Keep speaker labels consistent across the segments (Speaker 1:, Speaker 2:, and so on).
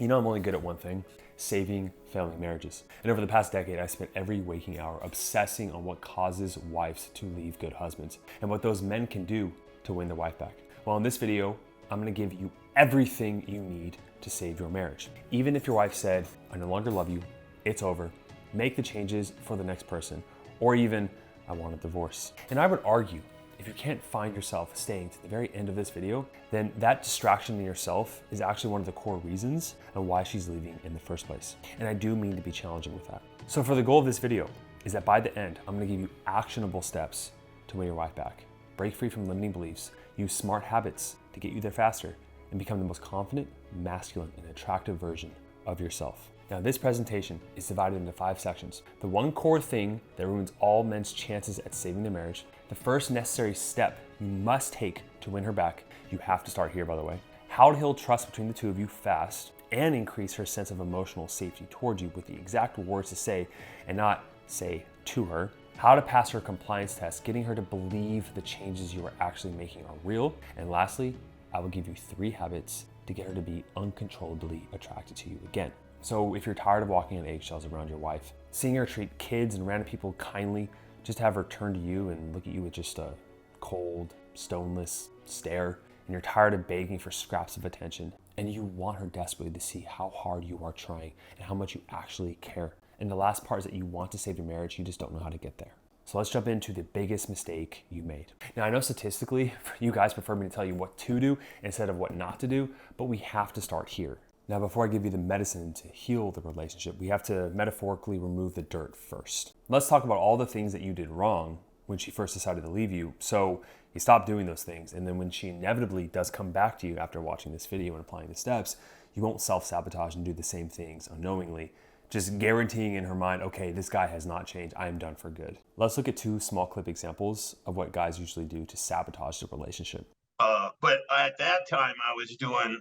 Speaker 1: You know I'm only good at one thing, saving family marriages. And over the past decade, I spent every waking hour obsessing on what causes wives to leave good husbands and what those men can do to win their wife back. Well, in this video, I'm gonna give you everything you need to save your marriage. Even if your wife said, I no longer love you, it's over, make the changes for the next person, or even, I want a divorce. And I would argue, if you can't find yourself staying to the very end of this video, then that distraction in yourself is actually one of the core reasons and why she's leaving in the first place. And I do mean to be challenging with that. So for the goal of this video is that by the end, I'm gonna give you actionable steps to win your wife back. Break free from limiting beliefs, use smart habits to get you there faster, and become the most confident, masculine, and attractive version of yourself. Now, this presentation is divided into 5 sections. The one core thing that ruins all men's chances at saving their marriage, the first necessary step you must take to win her back, you have to start here, by the way, how to heal trust between the two of you fast and increase her sense of emotional safety towards you with the exact words to say and not say to her, how to pass her compliance test, getting her to believe the changes you are actually making are real, and lastly, I will give you 3 habits to get her to be uncontrollably attracted to you again. So if you're tired of walking on eggshells around your wife, seeing her treat kids and random people kindly, just have her turn to you and look at you with just a cold, stoneless stare, and you're tired of begging for scraps of attention, and you want her desperately to see how hard you are trying and how much you actually care. And the last part is that you want to save your marriage, you just don't know how to get there. So let's jump into the biggest mistake you made. Now I know statistically, you guys prefer me to tell you what to do instead of what not to do, but we have to start here. Now, before I give you the medicine to heal the relationship, we have to metaphorically remove the dirt first. Let's talk about all the things that you did wrong when she first decided to leave you. So you stop doing those things. And then when she inevitably does come back to you after watching this video and applying the steps, you won't self-sabotage and do the same things unknowingly, just guaranteeing in her mind, okay, this guy has not changed. I am done for good. Let's look at 2 small clip examples of what guys usually do to sabotage the relationship.
Speaker 2: But at that time, I was doing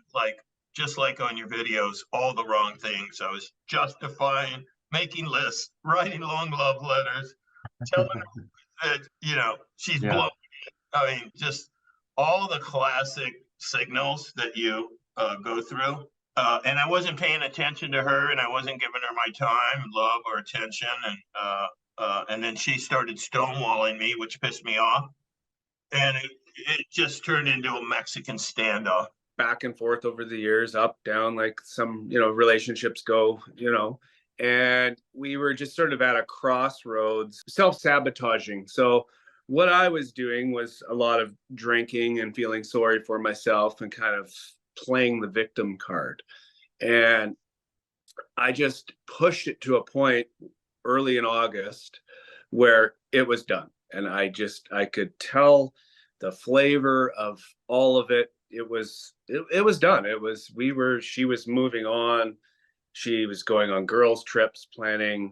Speaker 2: just like on your videos, all the wrong things. I was justifying, making lists, writing long love letters, telling her that, she's blowing it. I mean, just all the classic signals that you go through. And I wasn't paying attention to her, and I wasn't giving her my time, love, or attention. And then she started stonewalling me, which pissed me off. And it just turned into a Mexican standoff.
Speaker 3: Back and forth over the years, up, down, like some, relationships go, and we were just sort of at a crossroads, self-sabotaging. So what I was doing was a lot of drinking and feeling sorry for myself and kind of playing the victim card. And I just pushed it to a point early in August where it was done. And I could tell the flavor of all of it. It was done. She was moving on. She was going on girls' trips, planning,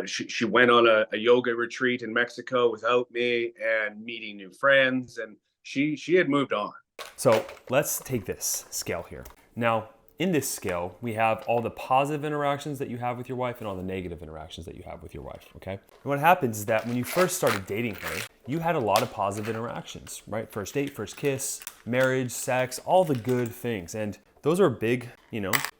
Speaker 3: she went on a yoga retreat in Mexico without me and meeting new friends. And she had moved on.
Speaker 1: So let's take this scale here. Now, in this scale, we have all the positive interactions that you have with your wife and all the negative interactions that you have with your wife, okay? And what happens is that when you first started dating her, you had a lot of positive interactions, right? First date, first kiss, marriage, sex, all the good things. And those are big,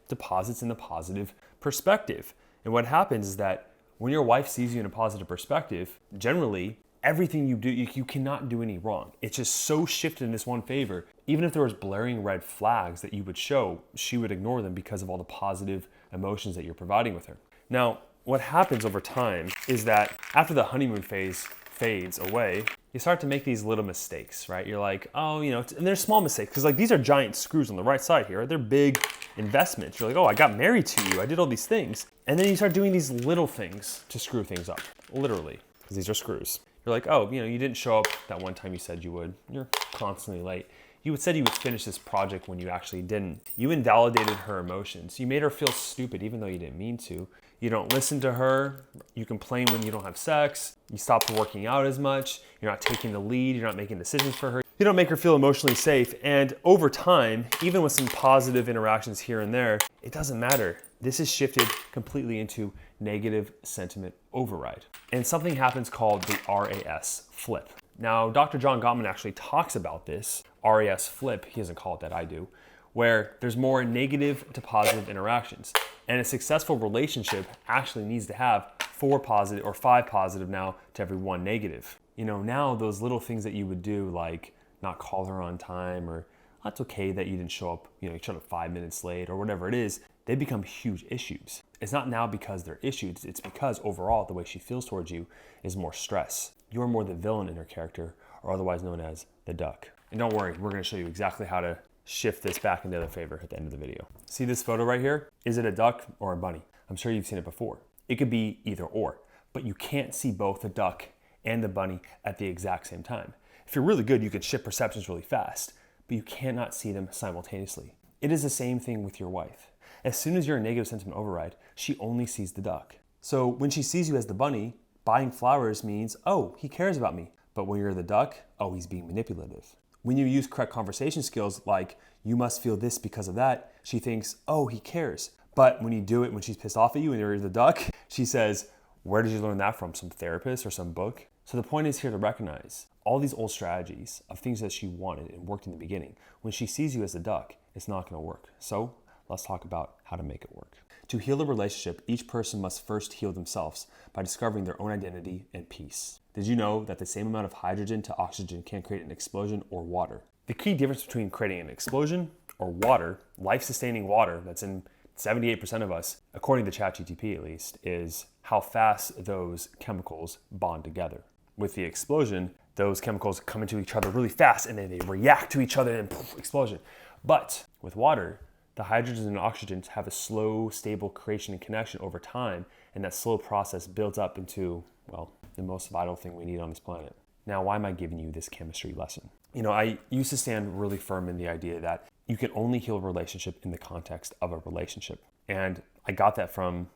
Speaker 1: deposits in the positive perspective. And what happens is that when your wife sees you in a positive perspective, generally, everything you do, you cannot do any wrong. It's just so shifted in this one favor. Even if there was blaring red flags that you would show, she would ignore them because of all the positive emotions that you're providing with her. Now, what happens over time is that after the honeymoon phase fades away, you start to make these little mistakes, right? You're like, oh, and they're small mistakes because these are giant screws on the right side here. Right? They're big investments. You're like, oh, I got married to you. I did all these things. And then you start doing these little things to screw things up, literally, because these are screws. You're like, oh, you didn't show up that one time you said you would. You're constantly late. You said you would finish this project when you actually didn't. You invalidated her emotions. You made her feel stupid even though you didn't mean to. You don't listen to her. You complain when you don't have sex. You stop working out as much. You're not taking the lead. You're not making decisions for her. You don't make her feel emotionally safe. And over time, even with some positive interactions here and there, it doesn't matter. This is shifted completely into negative sentiment override. And something happens called the RAS flip. Now, Dr. John Gottman actually talks about this RAS flip, he doesn't call it that, I do, where there's more negative to positive interactions. And a successful relationship actually needs to have 4 positive or 5 positive now to every 1 negative. Now those little things that you would do, like not call her on time, or it's okay that you didn't show up, you showed up 5 minutes late, or whatever it is, they become huge issues. It's not now because they're issues, it's because overall the way she feels towards you is more stress. You're more the villain in her character, or otherwise known as the duck. And don't worry, we're gonna show you exactly how to shift this back into their favor at the end of the video. See this photo right here? Is it a duck or a bunny? I'm sure you've seen it before. It could be either or, but you can't see both the duck and the bunny at the exact same time. If you're really good, you can shift perceptions really fast, but you cannot see them simultaneously. It is the same thing with your wife. As soon as you're a negative sentiment override, she only sees the duck. So when she sees you as the bunny, buying flowers means, oh, he cares about me. But when you're the duck, oh, he's being manipulative. When you use correct conversation skills like, you must feel this because of that, she thinks, oh, he cares. But when you do it when she's pissed off at you and you're the duck, she says, where did you learn that from? Some therapist or some book? So the point is here to recognize all these old strategies of things that she wanted and worked in the beginning. When she sees you as the duck, it's not gonna work. So let's talk about how to make it work. To heal a relationship, each person must first heal themselves by discovering their own identity and peace. Did you know that the same amount of hydrogen to oxygen can create an explosion or water? The key difference between creating an explosion or water, life-sustaining water that's in 78% of us, according to ChatGPT at least, is how fast those chemicals bond together. With the explosion, those chemicals come into each other really fast and then they react to each other and poof, explosion. But with water, the hydrogens and oxygens have a slow, stable creation and connection over time, and that slow process builds up into, well, the most vital thing we need on this planet. Now, why am I giving you this chemistry lesson? I used to stand really firm in the idea that you can only heal a relationship in the context of a relationship. And I got that from,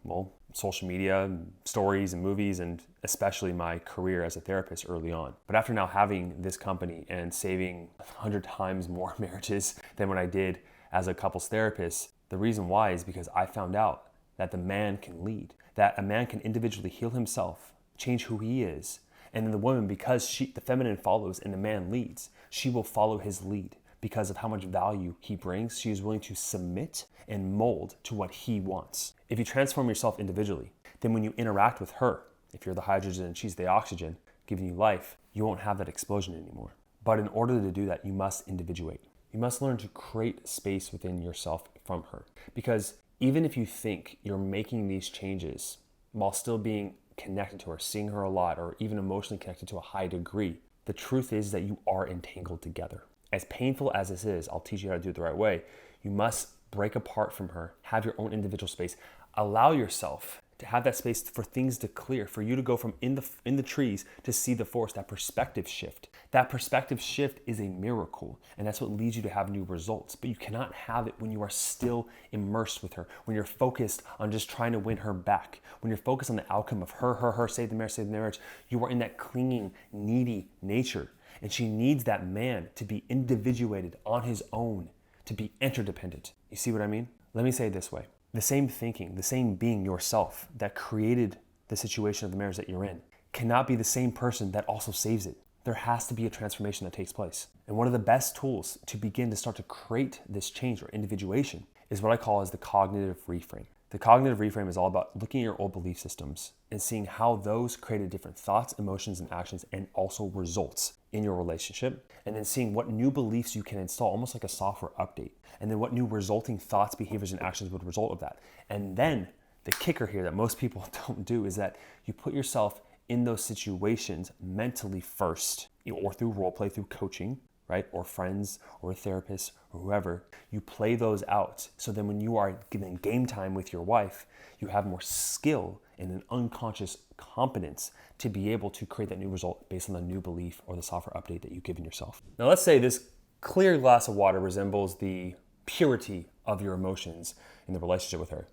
Speaker 1: social media, stories and movies, and especially my career as a therapist early on. But after now having this company and saving 100 times more marriages than when I did as a couples therapist, the reason why is because I found out that the man can lead, that a man can individually heal himself, change who he is. And then the woman, because the feminine follows and the man leads, she will follow his lead because of how much value he brings. She is willing to submit and mold to what he wants. If you transform yourself individually, then when you interact with her, if you're the hydrogen and she's the oxygen, giving you life, you won't have that explosion anymore. But in order to do that, you must individuate. You must learn to create space within yourself from her. Because even if you think you're making these changes while still being connected to her, seeing her a lot, or even emotionally connected to a high degree, the truth is that you are entangled together. As painful as this is, I'll teach you how to do it the right way. You must break apart from her, have your own individual space, allow yourself to have that space for things to clear, for you to go from in the trees to see the forest, that perspective shift. That perspective shift is a miracle, and that's what leads you to have new results. But you cannot have it when you are still immersed with her, when you're focused on just trying to win her back, when you're focused on the outcome of her, save the marriage, you are in that clinging, needy nature. And she needs that man to be individuated on his own, to be interdependent. You see what I mean? Let me say it this way. The same thinking, the same being yourself that created the situation of the marriage that you're in cannot be the same person that also saves it. There has to be a transformation that takes place. And one of the best tools to begin to start to create this change or individuation is what I call as the cognitive reframe. The cognitive reframe is all about looking at your old belief systems and seeing how those created different thoughts, emotions, and actions, and also results in your relationship. And then seeing what new beliefs you can install, almost like a software update. And then what new resulting thoughts, behaviors, and actions would result of that. And then the kicker here that most people don't do is that you put yourself in those situations mentally first, or through role play, through coaching, right? Or friends or a therapist or whoever, you play those out. So then when you are given game time with your wife, you have more skill and an unconscious competence to be able to create that new result based on the new belief or the software update that you've given yourself. Now let's say this clear glass of water resembles the purity of your emotions in the relationship with her.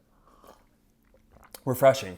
Speaker 1: Refreshing.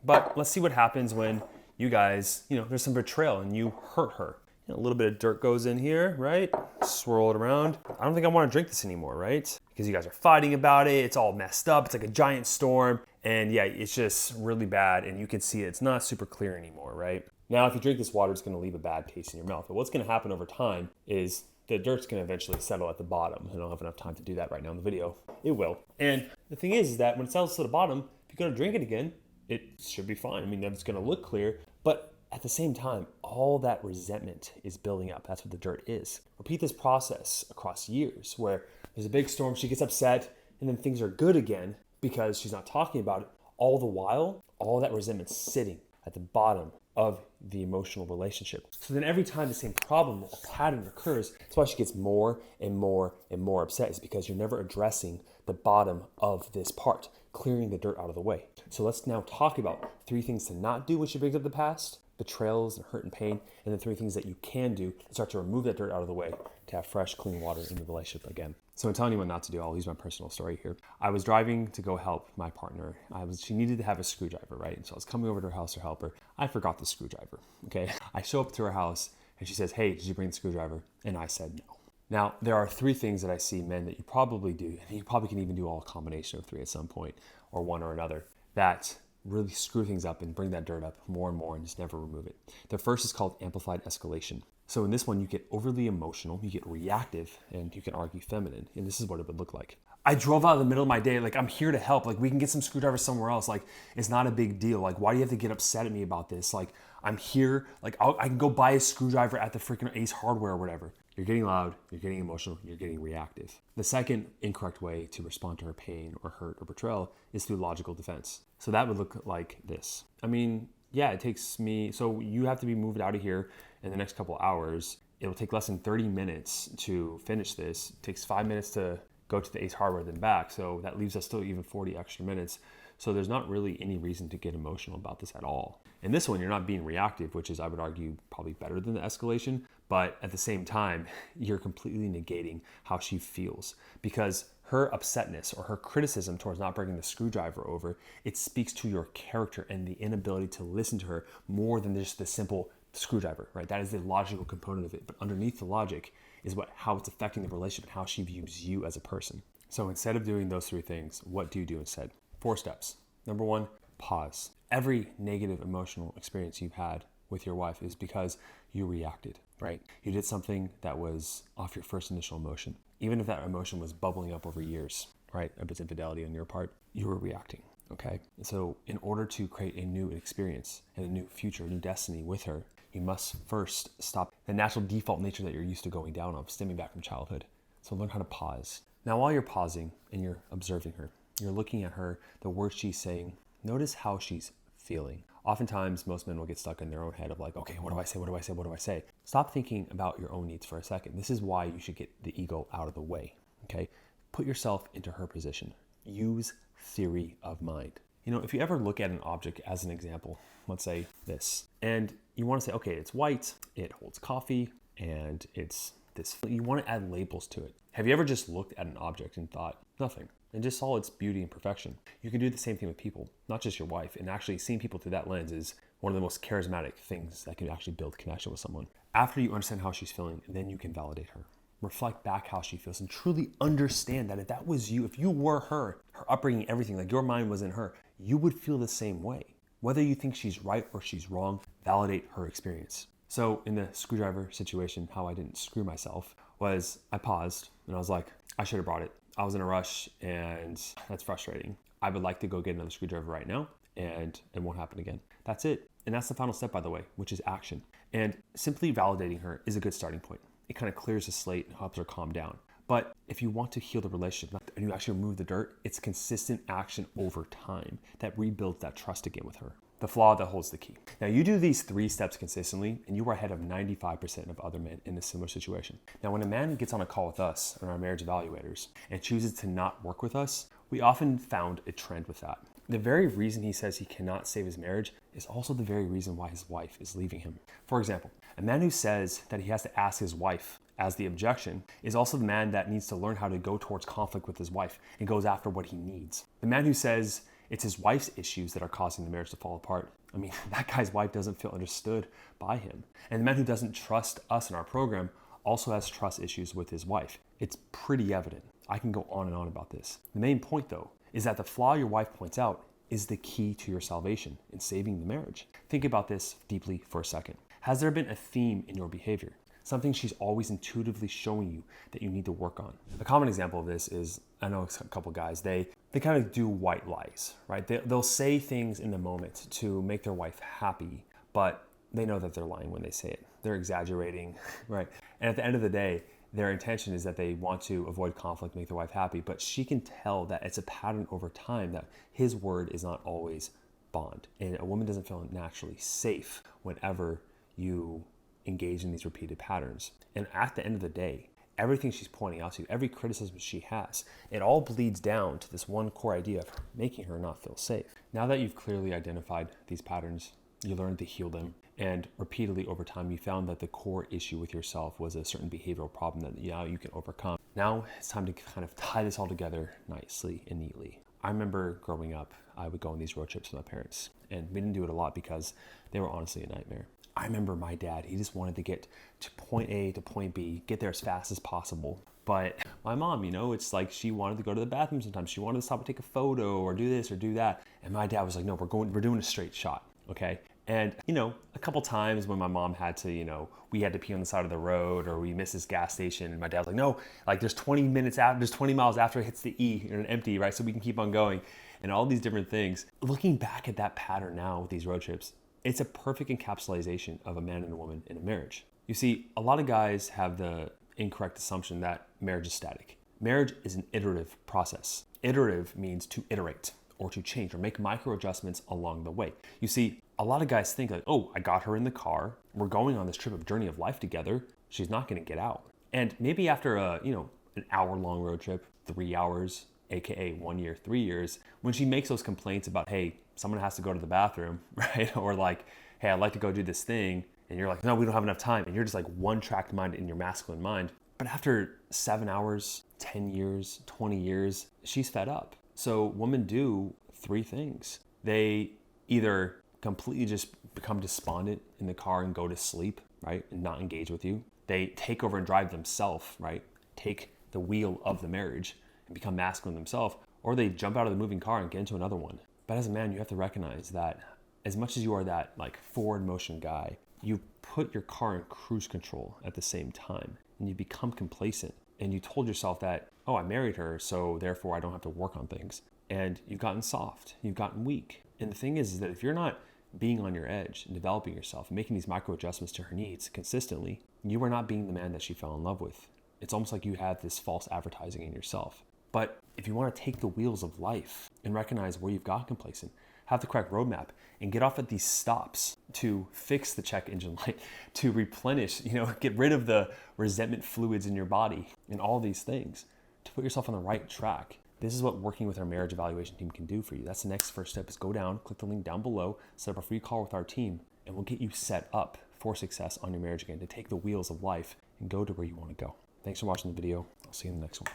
Speaker 1: But let's see what happens when you guys, there's some betrayal and you hurt her. A little bit of dirt goes in here, right? Swirl it around. I don't think I want to drink this anymore, right? Because you guys are fighting about it. It's all messed up. It's like a giant storm. And yeah, it's just really bad. And you can see it. It's not super clear anymore, right? Now, if you drink this water, it's going to leave a bad taste in your mouth. But what's going to happen over time is the dirt's gonna eventually settle at the bottom. I don't have enough time to do that right now in the video. It will. And the thing is that when it settles to the bottom, if you go to drink it again, it should be fine. I mean, it's gonna look clear, but at the same time, all that resentment is building up. That's what the dirt is. Repeat this process across years where there's a big storm, she gets upset, and then things are good again because she's not talking about it. All the while, all that resentment's sitting at the bottom of the emotional relationship. So then every time the same problem or pattern occurs, that's why she gets more and more and more upset, is because you're never addressing the bottom of this part, clearing the dirt out of the way. So let's now talk about 3 things to not do when she brings up the past, betrayals and hurt and pain, and then 3 things that you can do to start to remove that dirt out of the way to have fresh, clean water in the relationship again. So I'm telling you what not to do. I'll use my personal story here. I was driving to go help my partner. She needed to have a screwdriver, right? And so I was coming over to her house to help her. I forgot the screwdriver, okay? I show up to her house and she says, hey, did you bring the screwdriver? And I said no. Now, there are 3 things that I see men that you probably do, and you probably can even do all a combination of 3 at some point, or one or another, that really screw things up and bring that dirt up more and more and just never remove it. The first is called amplified escalation. So in this one, you get overly emotional, you get reactive, and you can argue feminine. And this is what it would look like. I drove out in the middle of my day, like, I'm here to help. Like, we can get some screwdrivers somewhere else. Like, it's not a big deal. Like, why do you have to get upset at me about this? Like, I'm here. Like, I can go buy a screwdriver at the freaking Ace Hardware or whatever. You're getting loud, you're getting emotional, you're getting reactive. The second incorrect way to respond to her pain or hurt or betrayal is through logical defense. So that would look like this. I mean, yeah, it takes me, so you have to be moved out of here in the next couple hours. It'll take less than 30 minutes to finish this. It takes 5 minutes to go to the Ace Hardware then back. So that leaves us still even 40 extra minutes. So there's not really any reason to get emotional about this at all. In this one, you're not being reactive, which is, I would argue, probably better than the escalation. But at the same time, you're completely negating how she feels, because her upsetness or her criticism towards not bringing the screwdriver over, it speaks to your character and the inability to listen to her more than just the simple screwdriver, right? That is the logical component of it. But underneath the logic is how it's affecting the relationship and how she views you as a person. So instead of doing those 3 things, what do you do instead? 4 steps. Number 1, pause. Every negative emotional experience you've had with your wife is because you reacted, right? You did something that was off your first initial emotion. Even if that emotion was bubbling up over years, right? Of its infidelity on your part, you were reacting, okay? So in order to create a new experience and a new future, a new destiny with her, you must first stop the natural default nature that you're used to going down of, stemming back from childhood. So learn how to pause. Now, while you're pausing and you're observing her, you're looking at her, the words she's saying, notice how she's feeling. Oftentimes, most men will get stuck in their own head of like, okay, what do I say? What do I say? What do I say? Stop thinking about your own needs for a second. This is why you should get the ego out of the way, okay? Put yourself into her position. Use theory of mind. You know, if you ever look at an object as an example, let's say this, and you want to say, okay, it's white, it holds coffee, and it's this. You want to add labels to it. Have you ever just looked at an object and thought nothing and just saw its beauty and perfection? You can do the same thing with people, not just your wife. And actually seeing people through that lens is one of the most charismatic things that can actually build connection with someone. After you understand how she's feeling, then you can validate her. Reflect back how she feels and truly understand that if that was you, if you were her upbringing, everything, like your mind was in her, you would feel the same way. Whether you think she's right or she's wrong, validate her experience. So in the screwdriver situation, how I didn't screw myself was I paused and I was like, I should have brought it. I was in a rush and that's frustrating. I would like to go get another screwdriver right now and it won't happen again. That's it. And that's the final step, by the way, which is action. And simply validating her is a good starting point. It kind of clears the slate and helps her calm down. But if you want to heal the relationship and you actually remove the dirt, it's consistent action over time that rebuilds that trust again with her. The flaw that holds the key. Now you do these 3 steps consistently and you are ahead of 95% of other men in a similar situation. Now when a man gets on a call with us and our marriage evaluators and chooses to not work with us, we often found a trend with that. The very reason he says he cannot save his marriage is also the very reason why his wife is leaving him. For example, a man who says that he has to ask his wife as the objection is also the man that needs to learn how to go towards conflict with his wife and goes after what he needs. The man who says it's his wife's issues that are causing the marriage to fall apart. I mean, that guy's wife doesn't feel understood by him. And the man who doesn't trust us in our program also has trust issues with his wife. It's pretty evident. I can go on and on about this. The main point, though, is that the flaw your wife points out is the key to your salvation and saving the marriage. Think about this deeply for a second. Has there been a theme in your behavior? something she's always intuitively showing you that you need to work on. A common example of this is, I know a couple guys, they kind of do white lies, right? They'll say things in the moment to make their wife happy, but they know that they're lying when they say it. They're exaggerating, right? And at the end of the day, their intention is that they want to avoid conflict, make their wife happy, but she can tell that it's a pattern over time that his word is not always bond. And a woman doesn't feel naturally safe whenever you engage in these repeated patterns. And at the end of the day, everything she's pointing out to you, every criticism she has, it all bleeds down to this one core idea of making her not feel safe. Now that you've clearly identified these patterns, you learned to heal them, and repeatedly over time, you found that the core issue with yourself was a certain behavioral problem that you can overcome. Now it's time to kind of tie this all together nicely and neatly. I remember growing up, I would go on these road trips with my parents, and we didn't do it a lot because they were honestly a nightmare. I remember my dad, he just wanted to get to point A to point B, get there as fast as possible. But my mom, it's like she wanted to go to the bathroom sometimes. She wanted to stop and take a photo or do this or do that. And my dad was like, no, we're doing a straight shot, okay? And, a couple times when my mom had to, we had to pee on the side of the road or we missed this gas station, and my dad was like, no, like there's 20 miles after it hits the E and empty, right? So we can keep on going and all these different things. Looking back at that pattern now with these road trips, it's a perfect encapsulation of a man and a woman in a marriage. You see, a lot of guys have the incorrect assumption that marriage is static. Marriage is an iterative process. Iterative means to iterate or to change or make micro adjustments along the way. You see, a lot of guys think like, oh, I got her in the car. We're going on this trip of journey of life together. She's not going to get out. And maybe after an hour-long road trip, 3 hours, AKA 1 year, 3 years, when she makes those complaints about, hey, someone has to go to the bathroom, right? Or like, hey, I'd like to go do this thing. And you're like, no, we don't have enough time. And you're just like one-tracked mind in your masculine mind. But after 7 hours, 10 years, 20 years, she's fed up. So women do 3 things. They either completely just become despondent in the car and go to sleep, right? And not engage with you. They take over and drive themselves, right? Take the wheel of the marriage and become masculine themselves. Or they jump out of the moving car and get into another one. But as a man, you have to recognize that as much as you are that like forward motion guy, you put your car in cruise control at the same time and you become complacent. And you told yourself that, oh, I married her, so therefore I don't have to work on things. And you've gotten soft, you've gotten weak. And the thing is that if you're not being on your edge and developing yourself and making these micro adjustments to her needs consistently, you are not being the man that she fell in love with. It's almost like you have this false advertising in yourself. But if you want to take the wheels of life and recognize where you've got complacent, have the correct roadmap, and get off at these stops to fix the check engine light, to replenish, get rid of the resentment fluids in your body and all these things, to put yourself on the right track. This is what working with our marriage evaluation team can do for you. That's the next first step, is go down, click the link down below, set up a free call with our team, and we'll get you set up for success on your marriage again, to take the wheels of life and go to where you want to go. Thanks for watching the video. I'll see you in the next one.